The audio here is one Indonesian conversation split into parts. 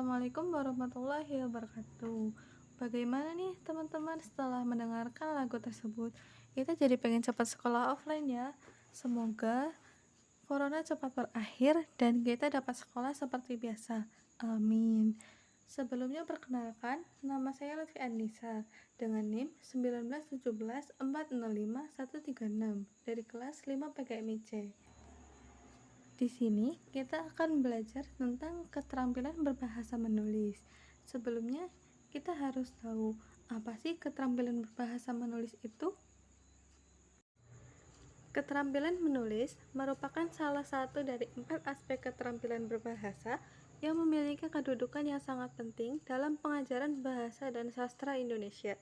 Assalamualaikum warahmatullahi wabarakatuh. Bagaimana nih teman-teman setelah mendengarkan lagu tersebut? Kita jadi pengen cepat sekolah offline ya. Semoga corona cepat berakhir dan kita dapat sekolah seperti biasa. Amin. Sebelumnya perkenalkan, nama saya Lutfi Andisa dengan NIM 1917405136 dari kelas 5 PGMIC. Di sini kita akan belajar tentang keterampilan berbahasa menulis. Sebelumnya, kita harus tahu apa sih keterampilan berbahasa menulis itu? Keterampilan menulis merupakan salah satu dari 4 aspek keterampilan berbahasa yang memiliki kedudukan yang sangat penting dalam pengajaran bahasa dan sastra Indonesia.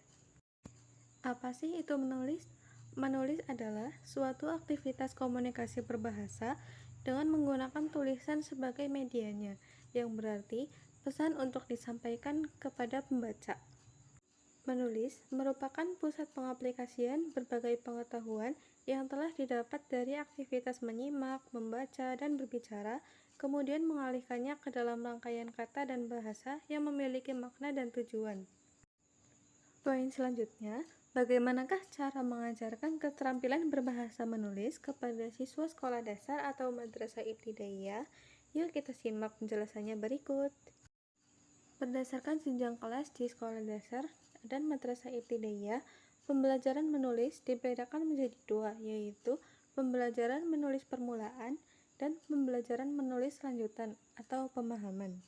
Apa sih itu menulis? Menulis adalah suatu aktivitas komunikasi berbahasa dengan menggunakan tulisan sebagai medianya, yang berarti pesan untuk disampaikan kepada pembaca. Menulis merupakan pusat pengaplikasian berbagai pengetahuan yang telah didapat dari aktivitas menyimak, membaca, dan berbicara, kemudian mengalihkannya ke dalam rangkaian kata dan bahasa yang memiliki makna dan tujuan. Poin selanjutnya, bagaimanakah cara mengajarkan keterampilan berbahasa menulis kepada siswa sekolah dasar atau madrasah ibtidaiyah? Yuk kita simak penjelasannya berikut. Berdasarkan jenjang kelas di sekolah dasar dan madrasah ibtidaiyah, pembelajaran menulis dibedakan menjadi dua, yaitu pembelajaran menulis permulaan dan pembelajaran menulis lanjutan atau pemahaman.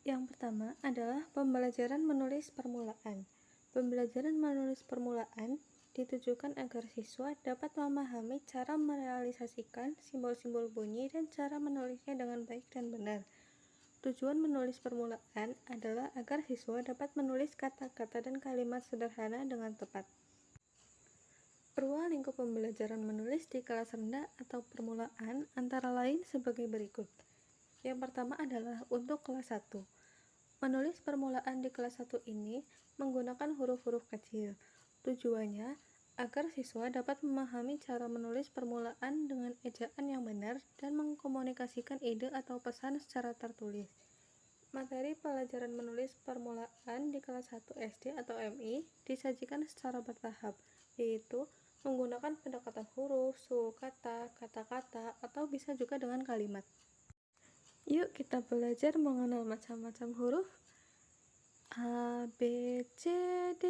Yang pertama adalah pembelajaran menulis permulaan. Pembelajaran menulis permulaan ditujukan agar siswa dapat memahami cara merealisasikan simbol-simbol bunyi dan cara menulisnya dengan baik dan benar. Tujuan menulis permulaan adalah agar siswa dapat menulis kata-kata dan kalimat sederhana dengan tepat. Ruang lingkup pembelajaran menulis di kelas rendah atau permulaan antara lain sebagai berikut. Yang pertama adalah untuk kelas 1. Menulis permulaan di kelas 1 ini menggunakan huruf-huruf kecil. Tujuannya agar siswa dapat memahami cara menulis permulaan dengan ejaan yang benar dan mengkomunikasikan ide atau pesan secara tertulis. Materi pelajaran menulis permulaan di kelas 1 SD atau MI disajikan secara bertahap, yaitu menggunakan pendekatan huruf, suku kata, kata-kata, atau bisa juga dengan kalimat. Yuk kita belajar mengenal macam-macam huruf. A, B, C, D,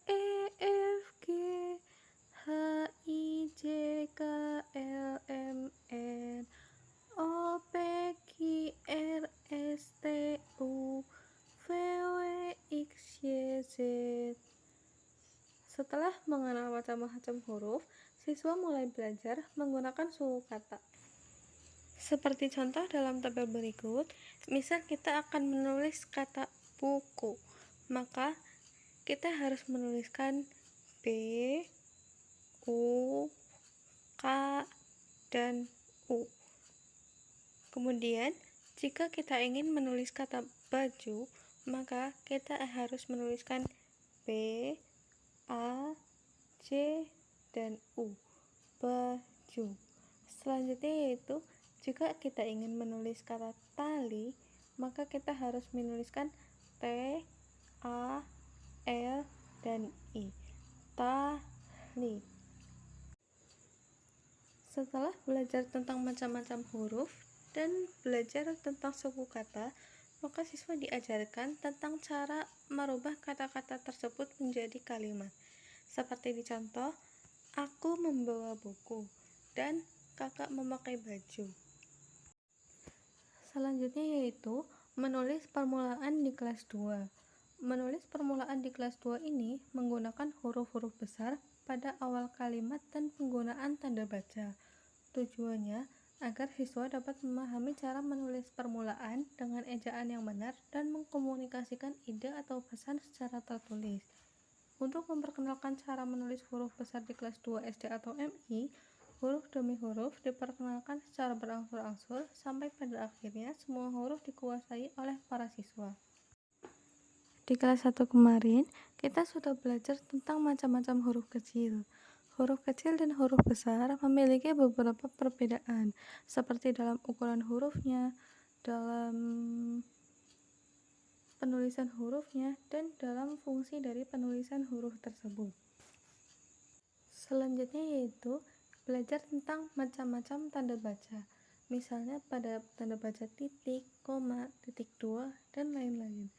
E, F, G, H, I, J, K, L, M, N, O, P, Q, R, S, T, U, V, W, X, Y, Z. Setelah mengenal macam-macam huruf, siswa mulai belajar menggunakan suku kata. Seperti contoh dalam tabel berikut, misal kita akan menulis kata buku, maka kita harus menuliskan B, U, K, dan U. Kemudian, jika kita ingin menulis kata baju, maka kita harus menuliskan B, A, J, dan U. Baju. Selanjutnya yaitu jika kita ingin menulis kata tali, maka kita harus menuliskan T, A, L, dan I. Tali. Setelah belajar tentang macam-macam huruf dan belajar tentang suku kata, maka siswa diajarkan tentang cara merubah kata-kata tersebut menjadi kalimat. Seperti di contoh, aku membawa buku dan kakak memakai baju. Selanjutnya yaitu menulis permulaan di kelas 2. Menulis permulaan di kelas 2 ini menggunakan huruf-huruf besar pada awal kalimat dan penggunaan tanda baca. Tujuannya agar siswa dapat memahami cara menulis permulaan dengan ejaan yang benar dan mengkomunikasikan ide atau pesan secara tertulis. Untuk memperkenalkan cara menulis huruf besar di kelas 2 SD atau MI, huruf demi huruf diperkenalkan secara berangsur-angsur sampai pada akhirnya semua huruf dikuasai oleh para siswa. Di kelas 1 kemarin, kita sudah belajar tentang macam-macam huruf kecil. Huruf kecil dan huruf besar memiliki beberapa perbedaan, seperti dalam ukuran hurufnya, dalam penulisan hurufnya, dan dalam fungsi dari penulisan huruf tersebut. Selanjutnya yaitu belajar tentang macam-macam tanda baca, misalnya pada tanda baca titik, koma, titik dua, dan lain-lain.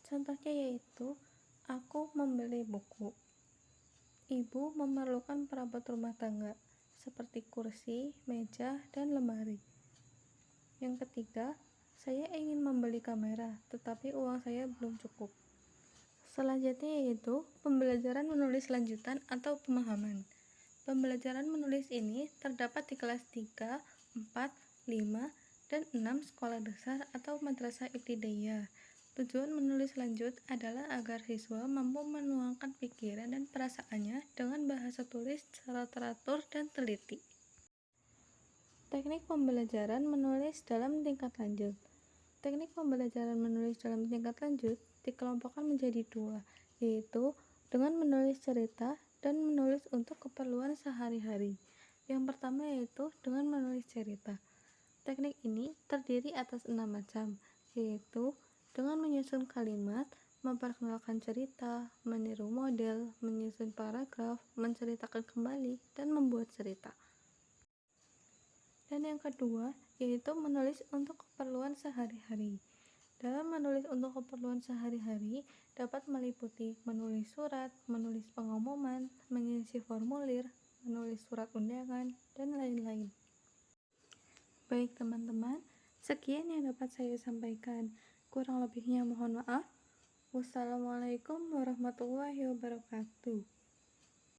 Contohnya yaitu, aku membeli buku. Ibu memerlukan perabot rumah tangga, seperti kursi, meja, dan lemari. Yang ketiga, saya ingin membeli kamera, tetapi uang saya belum cukup. Selanjutnya yaitu pembelajaran menulis lanjutan atau pemahaman. Pembelajaran menulis ini terdapat di kelas 3, 4, 5, dan 6 sekolah dasar atau madrasah ibtidaiyah. Tujuan menulis lanjut adalah agar siswa mampu menuangkan pikiran dan perasaannya dengan bahasa tulis secara teratur dan teliti. Teknik pembelajaran menulis dalam tingkat lanjut. Teknik pembelajaran menulis dalam tingkat lanjut dikelompokkan menjadi dua, yaitu dengan menulis cerita dan menulis untuk keperluan sehari-hari. Yang pertama yaitu dengan menulis cerita. Teknik ini terdiri atas 6 macam, yaitu dengan menyusun kalimat, memperkenalkan cerita, meniru model, menyusun paragraf, menceritakan kembali, dan membuat cerita. Dan yang kedua, yaitu menulis untuk keperluan sehari-hari. Dalam menulis untuk keperluan sehari-hari, dapat meliputi menulis surat, menulis pengumuman, mengisi formulir, menulis surat undangan, dan lain-lain. Baik teman-teman, sekian yang dapat saya sampaikan. Kurang lebihnya mohon maaf. Wassalamualaikum warahmatullahi wabarakatuh.